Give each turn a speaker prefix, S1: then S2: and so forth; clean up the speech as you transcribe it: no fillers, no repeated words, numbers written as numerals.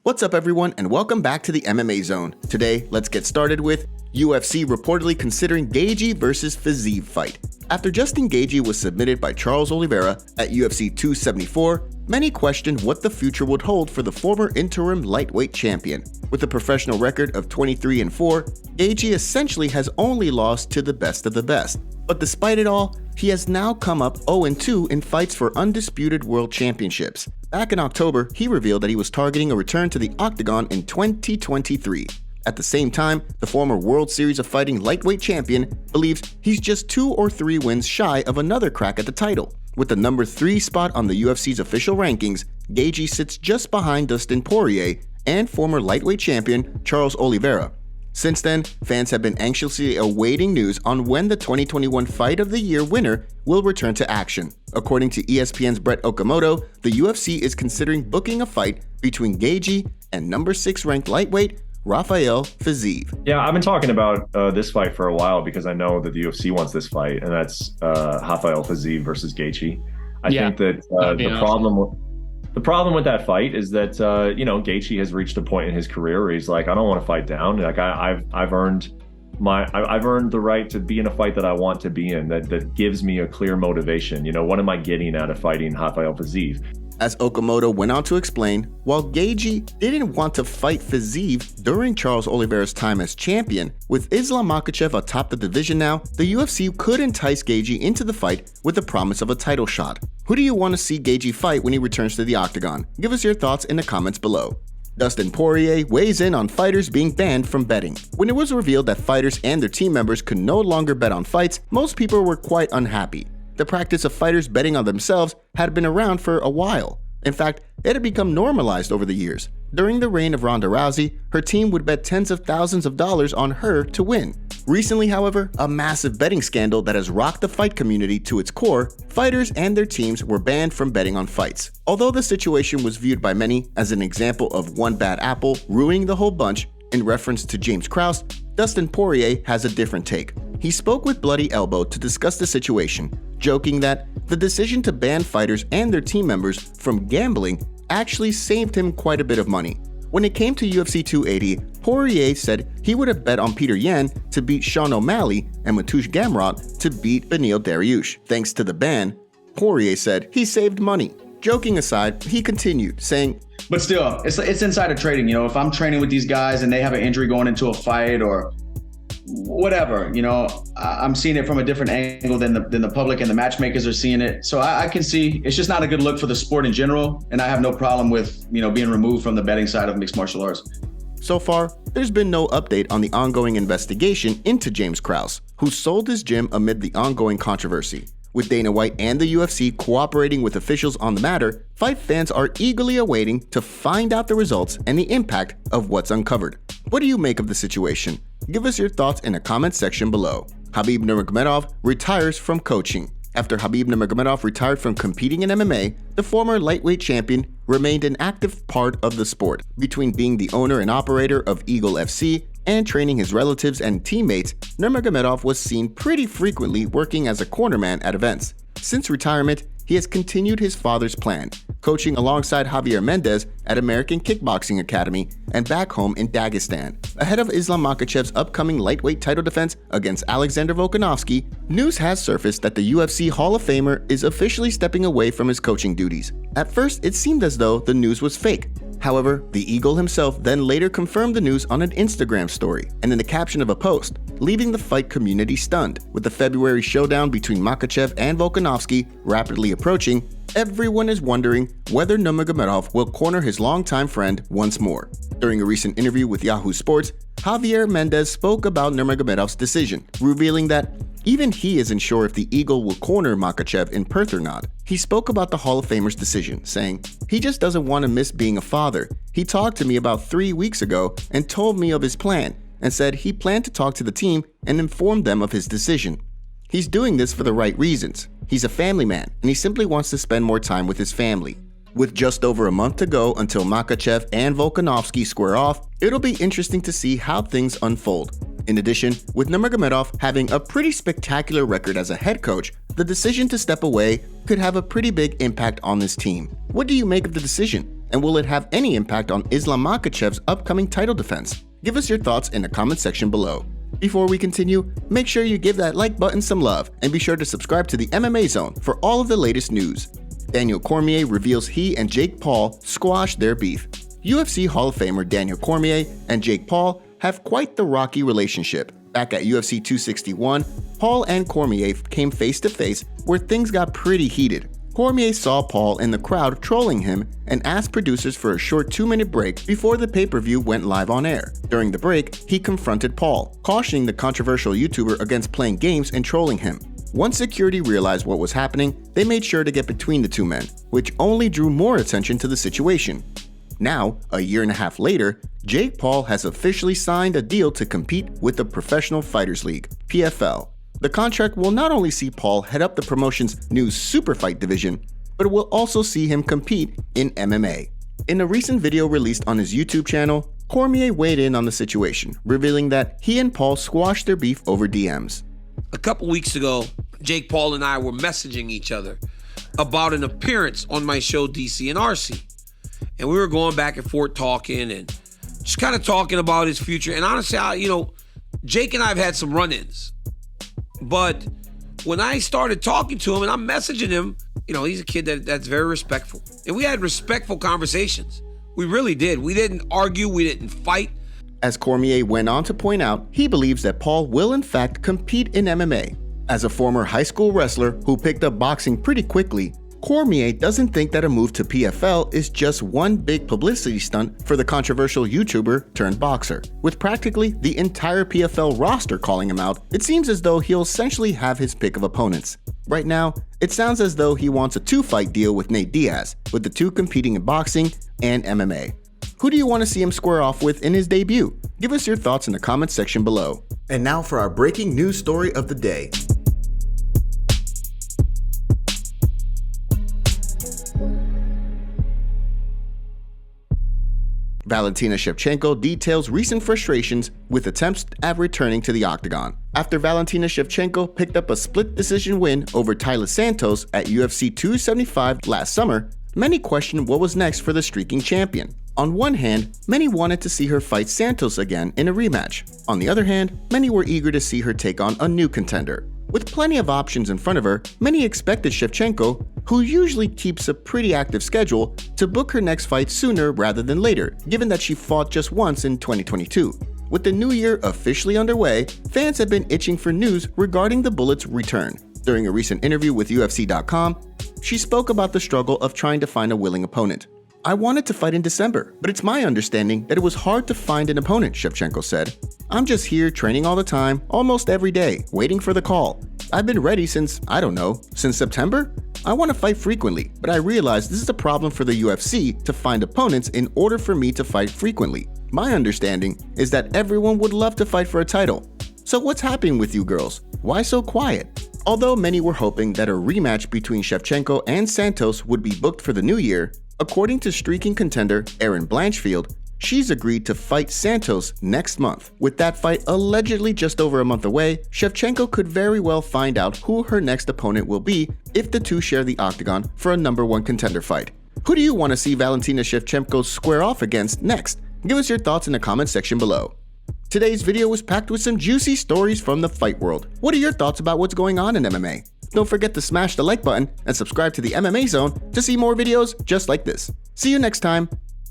S1: What's up everyone and welcome back to the MMA Zone. Today, let's get started with UFC reportedly considering Gaethje versus Fiziev fight. After Dustin Gaethje was submitted by Charles Oliveira at UFC 274, many questioned what the future would hold for the former interim lightweight champion. With a professional record of 23-4, Gaethje essentially has only lost to the best of the best. But despite it all, he has now come up 0-2 in fights for undisputed world championships. Back in October, he revealed that he was targeting a return to the Octagon in 2023. At the same time, the former World Series of Fighting lightweight champion believes he's just 2 or 3 wins shy of another crack at the title. With the number 3 spot on the UFC's official rankings, Gaethje sits just behind Dustin Poirier and former lightweight champion Charles Oliveira. Since then, fans have been anxiously awaiting news on when the 2021 Fight of the Year winner will return to action. According to ESPN's Brett Okamoto, the UFC is considering booking a fight between Gaethje and number 6 ranked lightweight Rafael Fiziev.
S2: Yeah, I've been talking about this fight for a while because I know that the UFC wants this fight, and that's Rafael Fiziev versus Gaethje. I think that the problem with that fight is that Gaethje has reached a point in his career where he's like, I don't want to fight down. Like I've earned the right to be in a fight that I want to be in. That gives me a clear motivation. What am I getting out of fighting Rafael Fiziev?
S1: As Okamoto went on to explain, while Gaethje didn't want to fight Fiziev during Charles Oliveira's time as champion, with Islam Makhachev atop the division now, the UFC could entice Gaethje into the fight with the promise of a title shot. Who do you want to see Gaethje fight when he returns to the Octagon? Give us your thoughts in the comments below. Dustin Poirier weighs in on fighters being banned from betting. When it was revealed that fighters and their team members could no longer bet on fights, most people were quite unhappy. The practice of fighters betting on themselves had been around for a while. In fact, it had become normalized over the years. During the reign of Ronda Rousey, her team would bet tens of thousands of dollars on her to win. Recently, however, a massive betting scandal that has rocked the fight community to its core, fighters and their teams were banned from betting on fights. Although the situation was viewed by many as an example of one bad apple ruining the whole bunch, in reference to James Krause, Dustin Poirier has a different take. He spoke with Bloody Elbow to discuss the situation, joking that the decision to ban fighters and their team members from gambling actually saved him quite a bit of money. When it came to UFC 280, Poirier said he would have bet on Peter Yan to beat Sean O'Malley and Mateusz Gamrot to beat Beneil Dariush. Thanks to the ban, Poirier said he saved money. Joking aside, he continued, saying,
S3: but still, it's insider trading. If I'm training with these guys and they have an injury going into a fight or whatever, I'm seeing it from a different angle than the public and the matchmakers are seeing it. So I can see it's just not a good look for the sport in general. And I have no problem with, being removed from the betting side of mixed martial arts.
S1: So far, there's been no update on the ongoing investigation into James Krause, who sold his gym amid the ongoing controversy. With Dana White and the UFC cooperating with officials on the matter, fight fans are eagerly awaiting to find out the results and the impact of what's uncovered. What do you make of the situation? Give us your thoughts in the comments section below. Khabib Nurmagomedov retires from coaching. After Khabib Nurmagomedov retired from competing in MMA, the former lightweight champion remained an active part of the sport. Between being the owner and operator of Eagle FC and training his relatives and teammates, Nurmagomedov was seen pretty frequently working as a cornerman at events. Since retirement, he has continued his father's plan, coaching alongside Javier Mendez at American Kickboxing Academy and back home in Dagestan. Ahead of Islam Makhachev's upcoming lightweight title defense against Alexander Volkanovski, news has surfaced that the UFC Hall of Famer is officially stepping away from his coaching duties. At first, it seemed as though the news was fake. However, the Eagle himself then later confirmed the news on an Instagram story and in the caption of a post, leaving the fight community stunned. With the February showdown between Makhachev and Volkanovski rapidly approaching, everyone is wondering whether Nurmagomedov will corner his longtime friend once more. During a recent interview with Yahoo Sports, Javier Mendez spoke about Nurmagomedov's decision, revealing that even he isn't sure if the Eagle will corner Makhachev in Perth or not. He spoke about the Hall of Famer's decision, saying, "He just doesn't want to miss being a father. He talked to me about 3 weeks ago and told me of his plan and said he planned to talk to the team and inform them of his decision. He's doing this for the right reasons. He's a family man and he simply wants to spend more time with his family." With just over a month to go until Makhachev and Volkanovski square off, it'll be interesting to see how things unfold. In addition, with Nurmagomedov having a pretty spectacular record as a head coach, the decision to step away could have a pretty big impact on this team. What do you make of the decision? And will it have any impact on Islam Makhachev's upcoming title defense? Give us your thoughts in the comment section below. Before we continue, make sure you give that like button some love and be sure to subscribe to the MMA Zone for all of the latest news. Daniel Cormier reveals he and Jake Paul squashed their beef. UFC Hall of Famer Daniel Cormier and Jake Paul have quite the rocky relationship. Back at UFC 261, Paul and Cormier came face to face where things got pretty heated. Cormier saw Paul in the crowd trolling him and asked producers for a short 2-minute break before the pay-per-view went live on air. During the break, he confronted Paul, cautioning the controversial YouTuber against playing games and trolling him. Once security realized what was happening, they made sure to get between the two men, which only drew more attention to the situation. Now, a year and a half later, Jake Paul has officially signed a deal to compete with the Professional Fighters League, PFL. The contract will not only see Paul head up the promotion's new super fight division, but it will also see him compete in MMA. In a recent video released on his YouTube channel, Cormier weighed in on the situation, revealing that he and Paul squashed their beef over DMs.
S4: A couple weeks ago, Jake Paul and I were messaging each other about an appearance on my show DC and RC. And we were going back and forth talking and just kind of talking about his future. And honestly, Jake and I have had some run-ins. But when I started talking to him and I'm messaging him, he's a kid that's very respectful. And we had respectful conversations. We really did. We didn't argue. We didn't fight.
S1: As Cormier went on to point out, he believes that Paul will in fact compete in MMA. As a former high school wrestler who picked up boxing pretty quickly, Cormier doesn't think that a move to PFL is just one big publicity stunt for the controversial YouTuber turned boxer. With practically the entire PFL roster calling him out, it seems as though he'll essentially have his pick of opponents. Right now, it sounds as though he wants a 2-fight deal with Nate Diaz, with the two competing in boxing and MMA. Who do you want to see him square off with in his debut? Give us your thoughts in the comments section below. And now for our breaking news story of the day. Valentina Shevchenko details recent frustrations with attempts at returning to the Octagon. After Valentina Shevchenko picked up a split decision win over Taila Santos at UFC 275 last summer, many questioned what was next for the streaking champion. On one hand, many wanted to see her fight Santos again in a rematch. On the other hand, many were eager to see her take on a new contender. With plenty of options in front of her, many expected Shevchenko, who usually keeps a pretty active schedule, to book her next fight sooner rather than later, given that she fought just once in 2022. With the new year officially underway, fans have been itching for news regarding the Bullet's return. During a recent interview with UFC.com, she spoke about the struggle of trying to find a willing opponent. "I wanted to fight in December, but it's my understanding that it was hard to find an opponent," Shevchenko said. "I'm just here training all the time, almost every day, waiting for the call. I've been ready since September? I want to fight frequently, but I realize this is a problem for the UFC to find opponents in order for me to fight frequently. My understanding is that everyone would love to fight for a title. So what's happening with you girls? Why so quiet?" Although many were hoping that a rematch between Shevchenko and Santos would be booked for the new year, according to streaking contender Erin Blanchfield, she's agreed to fight Santos next month. With that fight allegedly just over a month away, Shevchenko could very well find out who her next opponent will be if the two share the Octagon for a #1 contender fight. Who do you want to see Valentina Shevchenko square off against next? Give us your thoughts in the comment section below. Today's video was packed with some juicy stories from the fight world. What are your thoughts about what's going on in MMA? Don't forget to smash the like button and subscribe to the MMA Zone to see more videos just like this. See you next time.